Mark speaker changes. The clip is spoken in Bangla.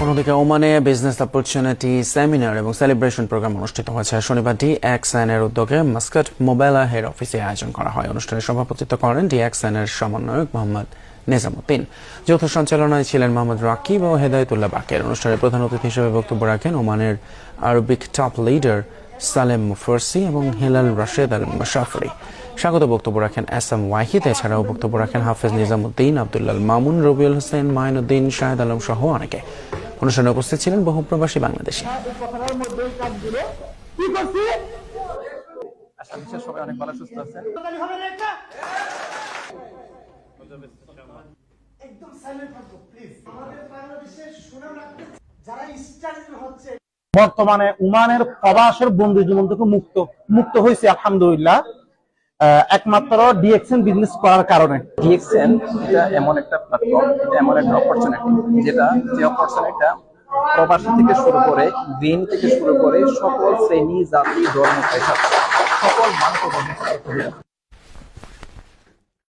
Speaker 1: অন্যদিকে ওমানে বিজনেস অপরচুনিটি সেমিনার এবং সেলিব্রেশন প্রোগ্রাম অনুষ্ঠিত হয়েছে। শনিবার DXN এর উদ্যোগে মাস্কাট মোবাইলা হেড অফিসে আয়োজন করা হয়। অনুষ্ঠানে সভাপতিত্ব করেন DXN এর সমন্বয়ক মোহাম্মদ নিজামুদ্দিন। যৌথ সঞ্চালনায় ছিলেন মোহাম্মদ রাকিব ও হেদায়েতুল্লাহ বাকের। অনুষ্ঠানে প্রধান অতিথি হিসেবে বক্তব্য রাখেন ওমানের আরবিক টপ লিডার সালেম মুফারসি এবং হিলাল রাশেদ আল মুশাফরি। স্বাগত বক্তব্য রাখেন SM ওয়াহিদ। এছাড়াও বক্তব্য রাখেন হাফেজ নিজামুদ্দিন, আব্দুল্লাল মামুন, রবিউল হোসেন, মাইনুদ্দিন, শাহেদ আলম সহ অনেকে। অনুষ্ঠানে উপস্থিত ছিলেন বহু প্রবাসী বাংলাদেশী।
Speaker 2: সবাই অনেক ভালো সুস্থ আছেন। বর্তমানে ওমানের প্রবাসের বন্দী জীবন থেকে মুক্ত হয়েছে আলহামদুলিল্লাহ, একমাত্র DXN বিজনেস করার কারণে।
Speaker 3: DXN এটা এমন একটা প্ল্যাটফর্ম, এটা এমন একটা অপরচুনিটি, যে অপরচুনিটিটা প্রবাসী থেকে শুরু করে দিন থেকে শুরু করে সকল শ্রেণী, জাতি, ধর্ম, পেশা সকল মানুষ